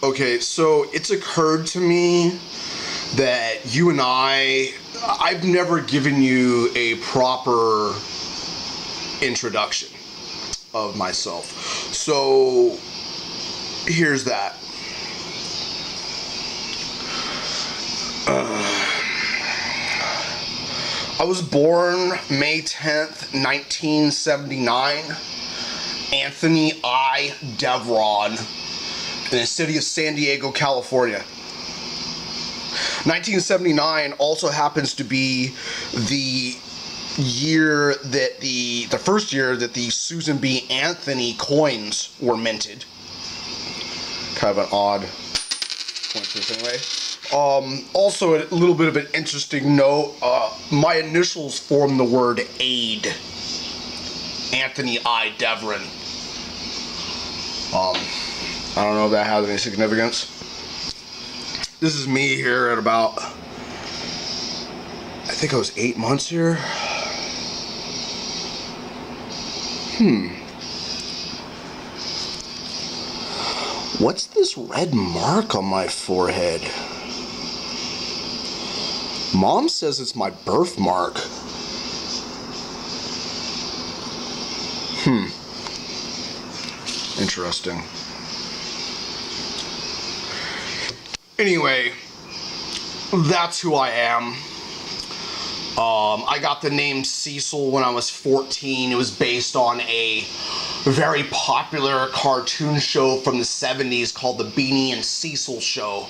Okay, so it's occurred to me that you and I've never given you a proper introduction of myself. So here's that. I was born May 10th, 1979. Anthony I. Devron in the city of San Diego, California. 1979 also happens to be the year that the first year that the Susan B. Anthony coins were minted. Kind of an odd coincidence anyway. Also a little bit of an interesting note, my initials form the word aid. Anthony I. Devron. I don't know if that has any significance. This is me here at about, I think I was 8 months here. What's this red mark on my forehead? Mom says it's my birthmark. Interesting. Anyway, that's who I am. I got the name Cecil when I was 14. It was based on a very popular cartoon show from the 70s called The Beanie and Cecil Show.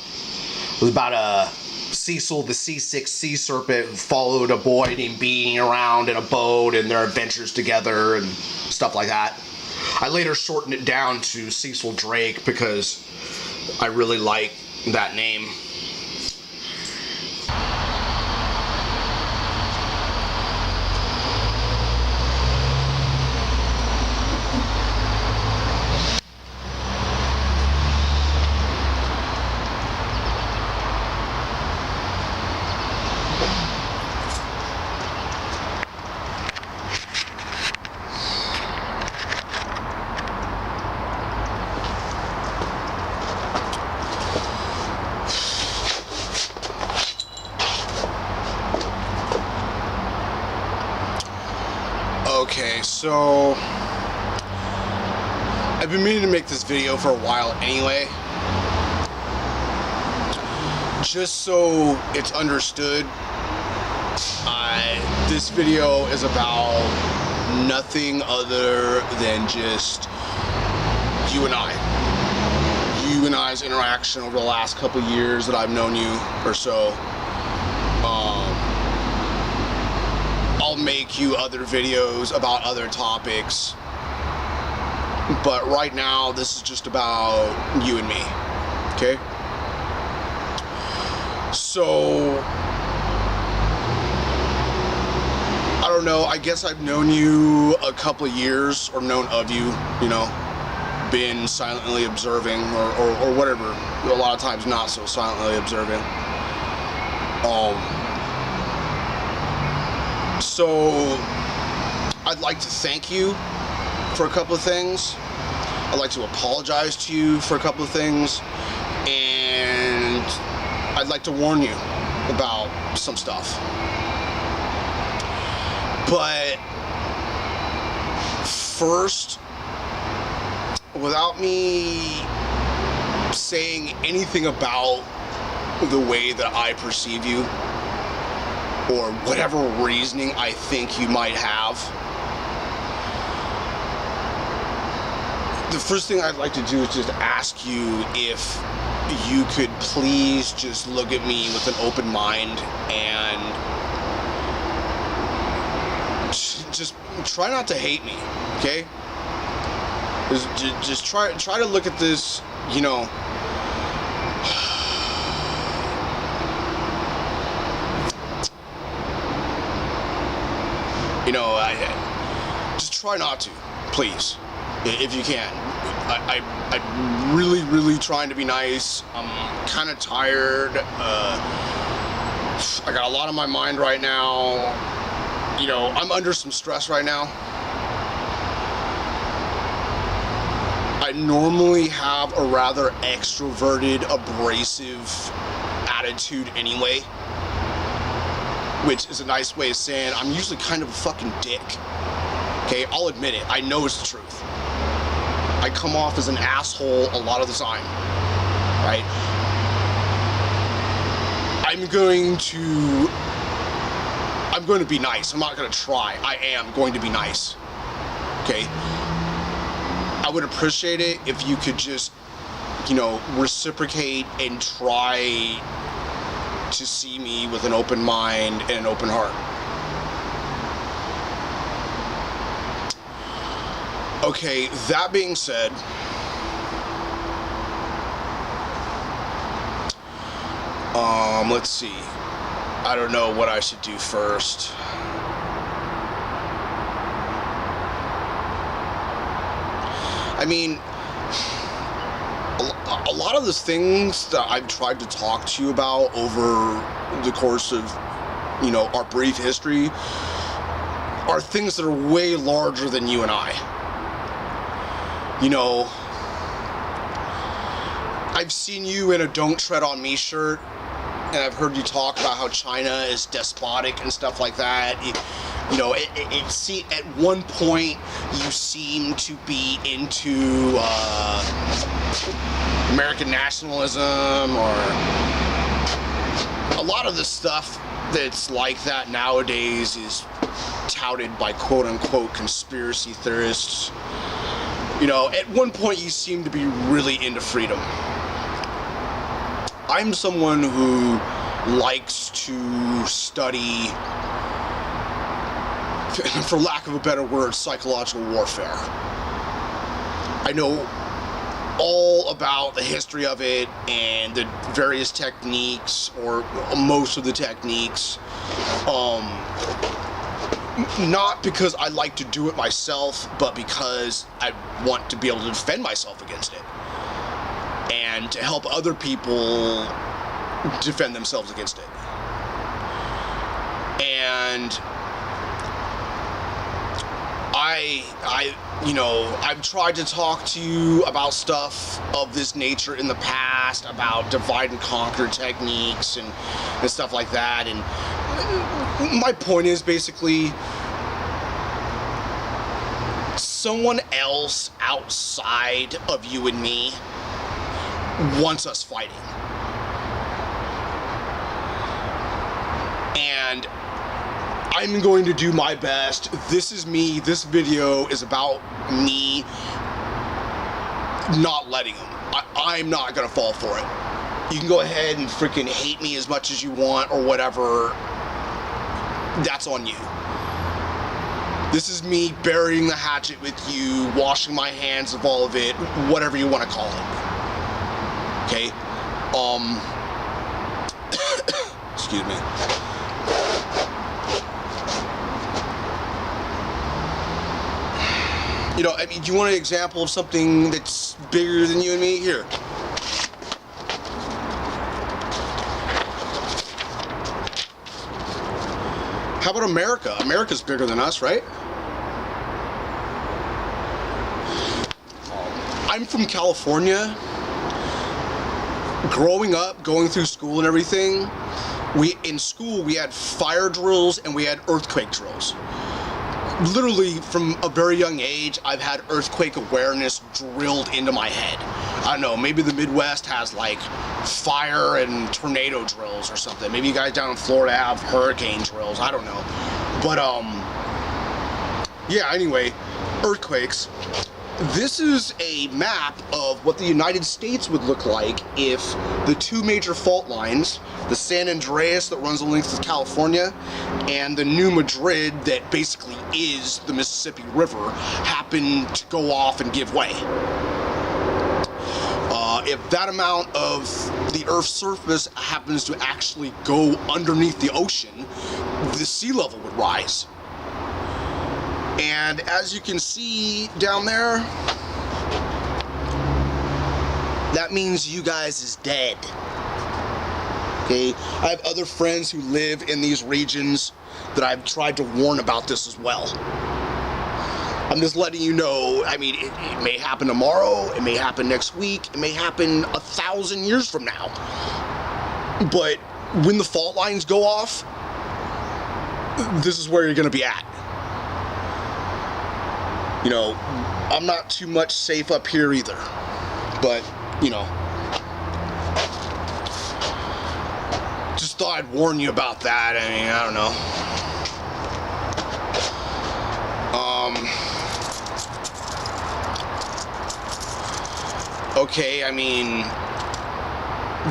It was about a Cecil, the C6 sea serpent, who followed a boy named Beanie around in a boat and their adventures together and stuff like that. I later shortened it down to Cecil Drake because I really like that name. Okay, so I've been meaning to make this video for a while anyway, just so it's understood. This video is about nothing other than just you and I's interaction over the last couple of years that I've known you or so. I'll make you other videos about other topics, but right now this is just about you and me, okay? So, I don't know, I guess I've known you a couple of years, or known of you, you know, been silently observing, or whatever, a lot of times not so silently observing. So, I'd like to thank you for a couple of things. I'd like to apologize to you for a couple of things. And I'd like to warn you about some stuff. But first, without me saying anything about the way that I perceive you, or whatever reasoning I think you might have, the first thing I'd like to do is just ask you if you could please just look at me with an open mind and just try not to hate me, okay? Just try to look at this, you know, just try not to, please, if you can. I'm really trying to be nice. I'm kind of tired. I got a lot on my mind right now. You know, I'm under some stress right now. I normally have a rather extroverted, abrasive attitude anyway, which is a nice way of saying I'm usually kind of a fucking dick. Okay, I'll admit it. I know it's the truth. I come off as an asshole a lot of the time, right? I'm going to be nice. I'm not going to try. I am going to be nice. Okay? I would appreciate it if you could just, reciprocate and try to see me with an open mind and an open heart. Okay, that being said, let's see. I don't know what I should do first. I mean, a lot of the things that I've tried to talk to you about over the course of, our brief history are things that are way larger than you and I. I've seen you in a Don't Tread on Me shirt, and I've heard you talk about how China is despotic and stuff like that. At one point you seem to be into American nationalism, or a lot of the stuff that's like that nowadays is touted by quote-unquote conspiracy theorists. At one point you seem to be really into freedom. I'm someone who likes to study, for lack of a better word, psychological warfare. I know all about the history of it and the various techniques, or most of the techniques. Not because I like to do it myself, but because I want to be able to defend myself against it, and to help other people defend themselves against it. And I've tried to talk to you about stuff of this nature in the past, about divide and conquer techniques and stuff like that. And my point is basically, someone else outside of you and me wants us fighting. And I'm going to do my best. This is me. This video is about me not letting them. I'm not going to fall for it. You can go ahead and freaking hate me as much as you want or whatever. That's on you. This is me burying the hatchet with you, washing my hands of all of it, whatever you want to call it. Okay? Excuse me. Do you want an example of something that's bigger than you and me? Here. How about America? America's bigger than us, right? I'm from California. Growing up, going through school and everything, in school we had fire drills and we had earthquake drills. Literally, from a very young age, I've had earthquake awareness drilled into my head. I don't know, maybe the Midwest has like fire and tornado drills or something. Maybe you guys down in Florida have hurricane drills. I don't know. But, yeah, anyway, earthquakes. This is a map of what the United States would look like if the two major fault lines, the San Andreas that runs the length of California and the New Madrid that basically is the Mississippi River, happened to go off and give way. If that amount of the Earth's surface happens to actually go underneath the ocean, the sea level would rise. And as you can see down there, that means you guys is dead. Okay, I have other friends who live in these regions that I've tried to warn about this as well. I'm just letting you know, I mean, it may happen tomorrow, it may happen next week, it may happen 1,000 years from now. But when the fault lines go off, this is where you're gonna be at. You know, I'm not too much safe up here either. But, you know, just thought I'd warn you about that. I mean, I don't know. Okay, I mean,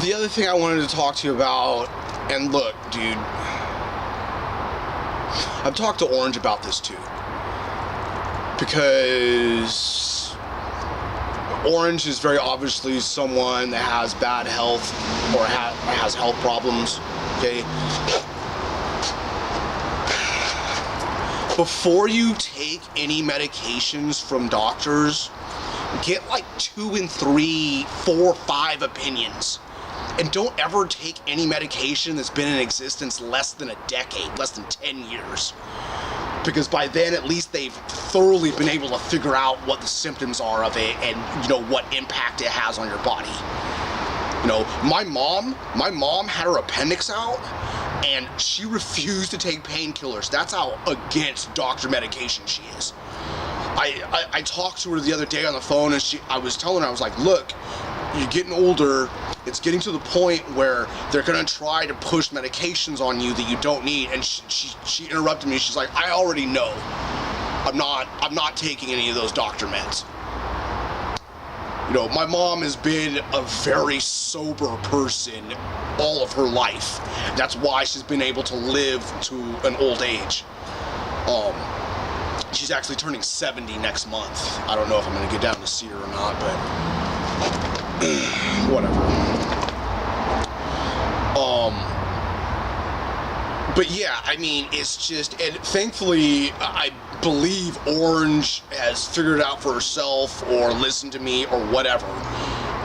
the other thing I wanted to talk to you about, and look, dude, I've talked to Orange about this too, because Orange is very obviously someone that has bad health or has health problems, okay? Before you take any medications from doctors, get like 2 and 3, 4, 5 opinions. And don't ever take any medication that's been in existence less than a decade, less than 10 years. Because by then, at least they've thoroughly been able to figure out what the symptoms are of it and, you know, what impact it has on your body. You know, my mom had her appendix out and she refused to take painkillers. That's how against doctor medication she is. I talked to her the other day on the phone and I was telling her, I was like, look, you're getting older. It's getting to the point where they're gonna try to push medications on you that you don't need. And she interrupted me. She's like, I already know. I'm not taking any of those doctor meds. You know, my mom has been a very sober person all of her life. That's why she's been able to live to an old age. She's actually turning 70 next month. I don't know if I'm gonna get down to see her or not, but whatever. But yeah, I mean, it's just, and thankfully, I believe Orange has figured it out for herself or listened to me or whatever.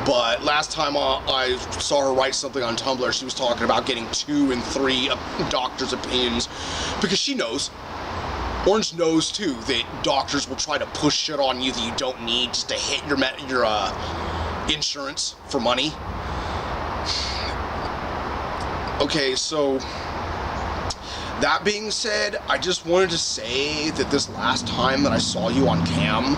But last time I saw her write something on Tumblr, she was talking about getting 2 and 3 doctors' opinions because she knows. Orange knows too that doctors will try to push shit on you that you don't need just to hit your insurance for money. Okay, so that being said, I just wanted to say that this last time that I saw you on cam,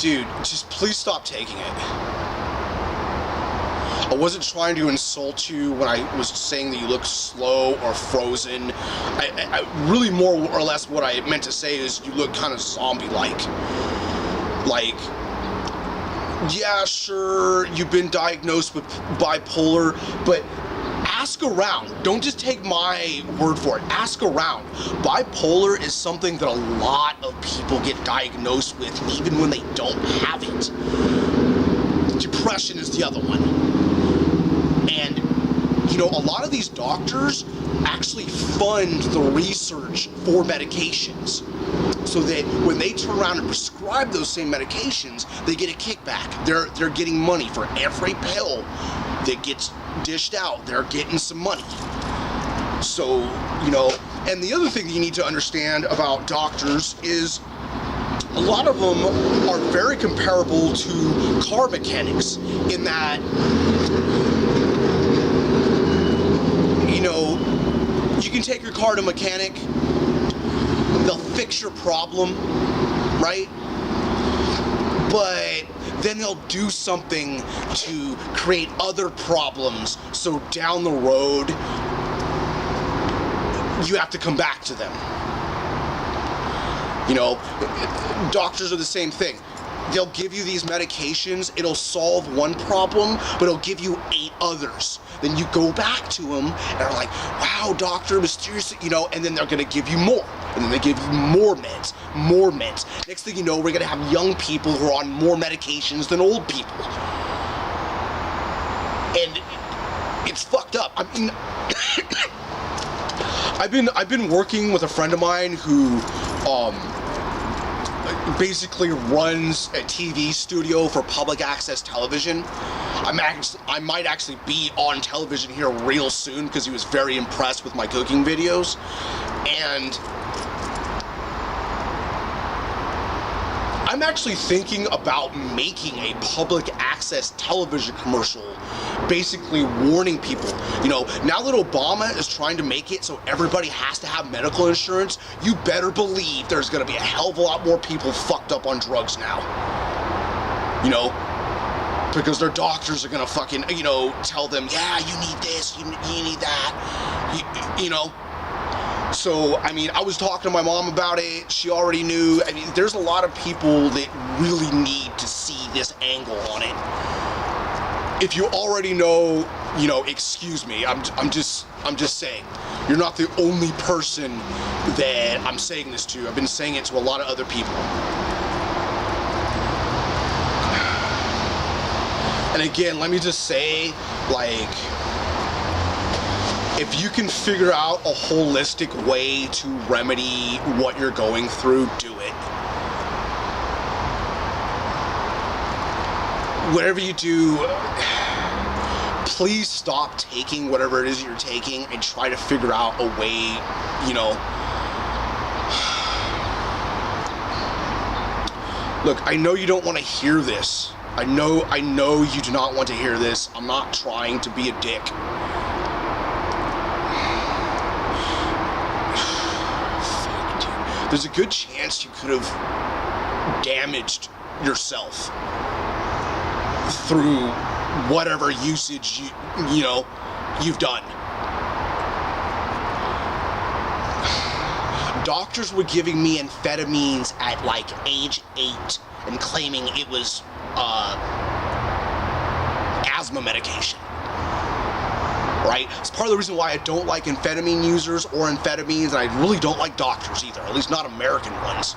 dude, just please stop taking it. I wasn't trying to insult you when I was saying that you look slow or frozen. I really, more or less, what I meant to say is you look kind of zombie-like. Like, yeah, sure, you've been diagnosed with bipolar, but ask around. Don't just take my word for it. Ask around. Bipolar is something that a lot of people get diagnosed with even when they don't have it. Depression is the other one. And, you know, a lot of these doctors actually fund the research for medications so that when they turn around and prescribe those same medications, they get a kickback. They're getting money for every pill that gets dished out. They're getting some money. So, you know, and the other thing that you need to understand about doctors is a lot of them are very comparable to car mechanics in that, you know, you can take your car to a mechanic, they'll fix your problem, right? But then they'll do something to create other problems, so down the road, you have to come back to them. You know, doctors are the same thing. They'll give you these medications, it'll solve one problem, but it'll give you 8 others. Then you go back to them and are like, wow, doctor, mysterious, you know, and then they're gonna give you more. And then they give you more meds, more meds. Next thing you know, we're gonna have young people who are on more medications than old people. And it's fucked up. I mean, I've been working with a friend of mine who, basically runs a TV studio for public access television. I might actually be on television here real soon because he was very impressed with my cooking videos. And I'm actually thinking about making a public access television commercial, basically warning people. You know, now that Obama is trying to make it so everybody has to have medical insurance, you better believe there's gonna be a hell of a lot more people fucked up on drugs now. You know, because their doctors are gonna fucking, you know, tell them, yeah, you need this, you need that, you know. So, I mean, I was talking to my mom about it. She already knew. I mean, there's a lot of people that really need to see this angle on it. If you already know, you know, excuse me. I'm just saying. You're not the only person that I'm saying this to. I've been saying it to a lot of other people. And again, let me just say, like, if you can figure out a holistic way to remedy what you're going through, do it. Whatever you do, please stop taking whatever it is you're taking and try to figure out a way, you know. Look, I know you don't want to hear this. I know you do not want to hear this. I'm not trying to be a dick. There's a good chance you could have damaged yourself through whatever usage you know you've done. Doctors were giving me amphetamines at like age 8 and claiming it was asthma medication. Right? It's part of the reason why I don't like amphetamine users or amphetamines, and I really don't like doctors either, at least not American ones.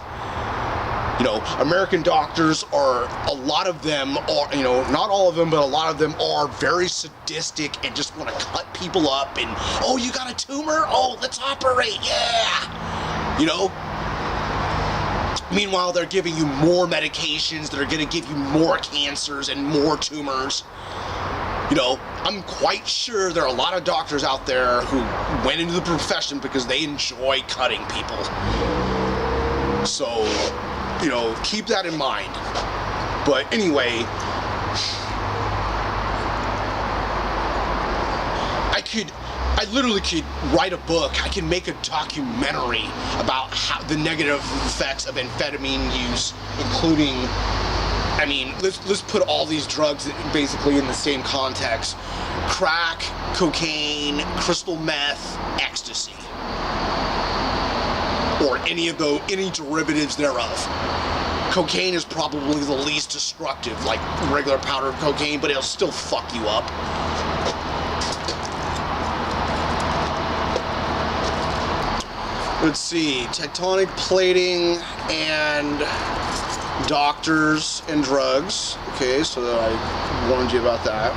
You know, American doctors are, a lot of them are, you know, not all of them, but a lot of them are very sadistic and just want to cut people up and, oh, you got a tumor? Oh, let's operate, yeah! You know? Meanwhile, they're giving you more medications that are going to give you more cancers and more tumors. You know, I'm quite sure there are a lot of doctors out there who went into the profession because they enjoy cutting people. So, you know, keep that in mind. But anyway, I literally could write a book. I can make a documentary about how the negative effects of amphetamine use, including, I mean, let's put all these drugs basically in the same context. Crack, cocaine, crystal meth, ecstasy. Or any derivatives thereof. Cocaine is probably the least destructive, like regular powder cocaine, but it'll still fuck you up. Let's see, tectonic plating and doctors and drugs. Okay, so I warned you about that.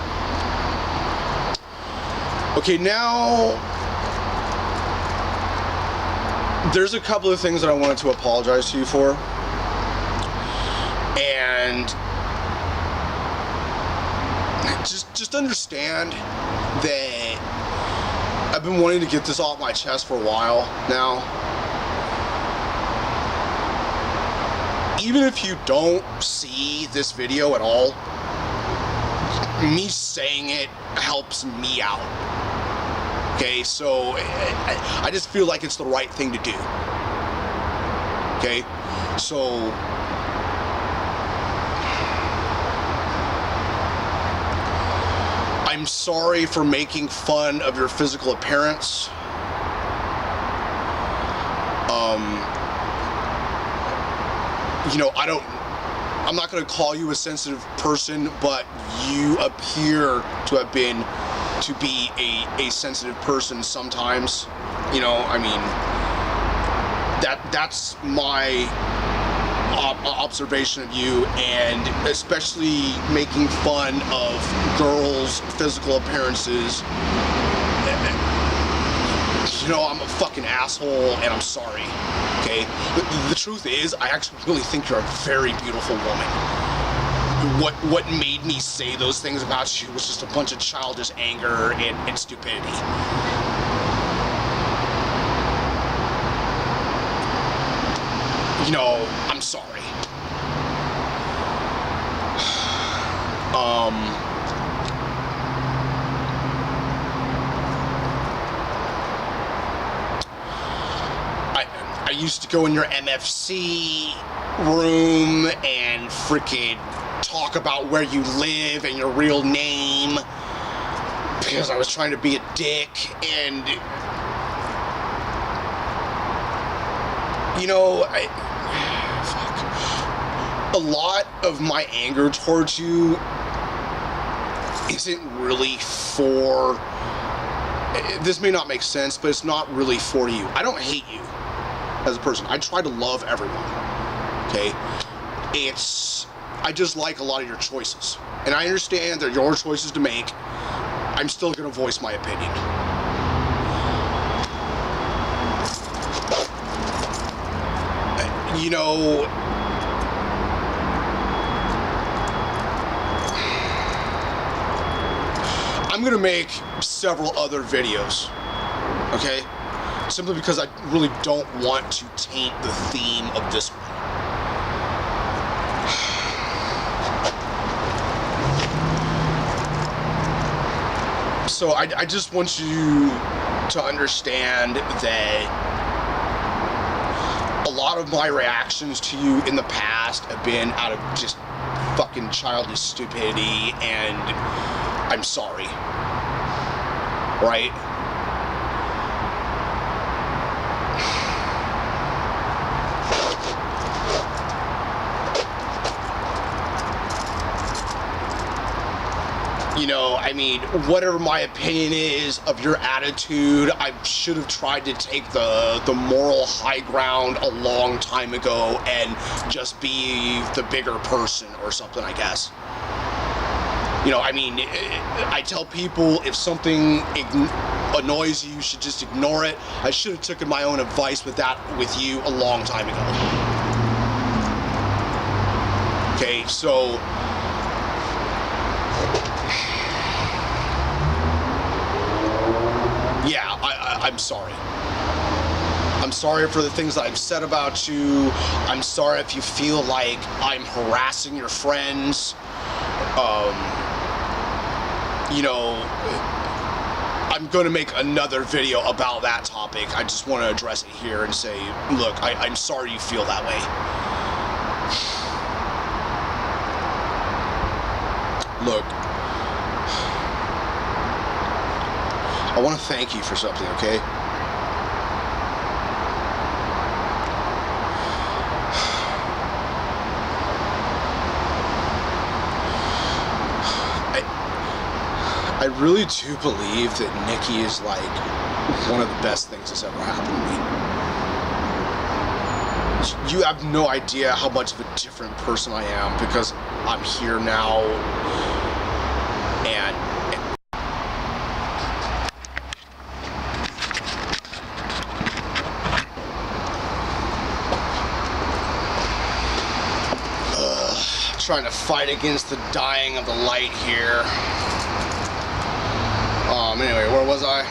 Okay, now there's a couple of things that I wanted to apologize to you for. And just understand that I've been wanting to get this off my chest for a while now. Even if you don't see this video at all, me saying it helps me out. Okay, so I just feel like it's the right thing to do. Okay, so I'm sorry for making fun of your physical appearance. You know, I'm not going to call you a sensitive person, but you appear to be a sensitive person sometimes. You know, I mean, that's my observation of you, and especially making fun of girls' physical appearances. You know, I'm a fucking asshole, and I'm sorry, okay? The truth is, I actually really think you're a very beautiful woman. what made me say those things about you was just a bunch of childish anger and stupidity. You know, I'm sorry. I used to go in your MFC room and freaking talk about where you live and your real name because I was trying to be a dick, and you know, a lot of my anger towards you isn't really for, this may not make sense, but it's not really for you. I don't hate you as a person. I try to love everyone, okay? I just like a lot of your choices. And I understand they're your choices to make. I'm still gonna voice my opinion. You know, I'm gonna make several other videos, okay? Simply because I really don't want to taint the theme of this one. So I just want you to understand that a lot of my reactions to you in the past have been out of just fucking childish stupidity, and I'm sorry. Right? You know, I mean, whatever my opinion is of your attitude, I should have tried to take the moral high ground a long time ago and just be the bigger person or something, I guess. You know, I mean, I tell people if something annoys you, you should just ignore it. I should have taken my own advice with you a long time ago. Okay, so yeah, I'm sorry. I'm sorry for the things that I've said about you. I'm sorry if you feel like I'm harassing your friends. You know, I'm going to make another video about that topic. I just want to address it here and say, look, I'm sorry you feel that way. Look, I want to thank you for something, okay? I really do believe that Nikki is like one of the best things that's ever happened to me. You have no idea how much of a different person I am because I'm here now, and trying to fight against the dying of the light here. Anyway, where was I?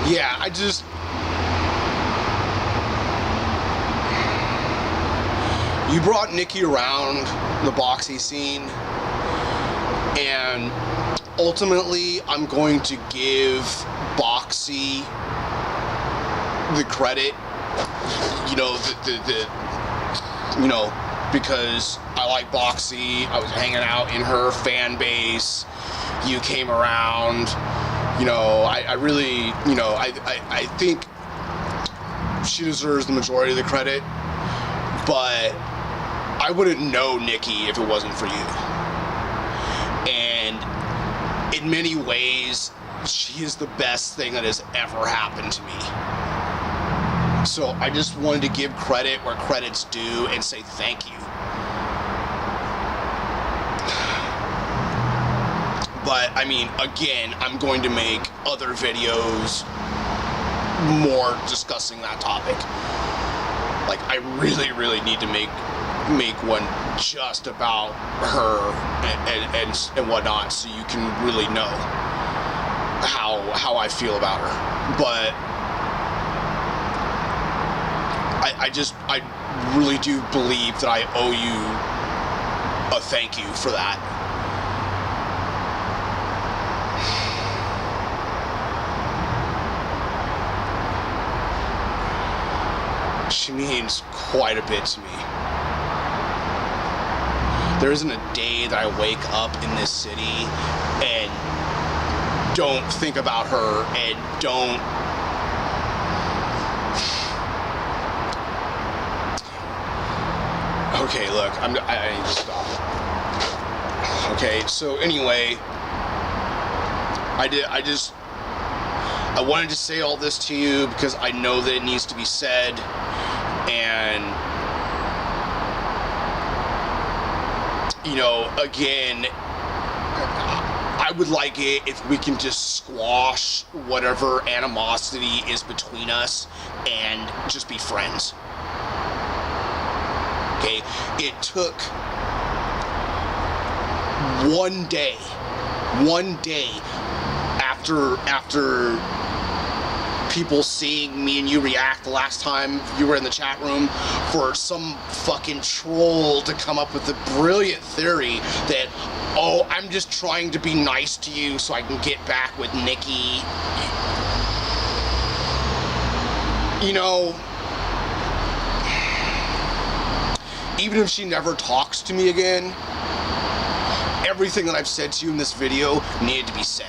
Yeah, you brought Nikki around the boxy scene, and ultimately I'm going to give Boxy the credit, you know, you know, because I like Boxy. I was hanging out in her fan base. You came around. You know, I really, you know, I think she deserves the majority of the credit, but I wouldn't know Nikki if it wasn't for you. And in many ways, she is the best thing that has ever happened to me. So I just wanted to give credit where credit's due and say thank you. But, I mean, again, I'm going to make other videos more discussing that topic. Like, I really need to make one just about her and whatnot, so you can really know how I feel about her. But I really do believe that I owe you a thank you for that. She means quite a bit to me. There isn't a day that I wake up in this city and don't think about her and don't okay, look, I need to stop. Okay, so anyway, I wanted to say all this to you because I know that it needs to be said, and you know, again, I would like it if we can just squash whatever animosity is between us and just be friends. Okay, it took one day after people seeing me and you react the last time you were in the chat room for some fucking troll to come up with the brilliant theory that, oh, I'm just trying to be nice to you so I can get back with Nikki. You know, even if she never talks to me again, everything that I've said to you in this video needed to be said.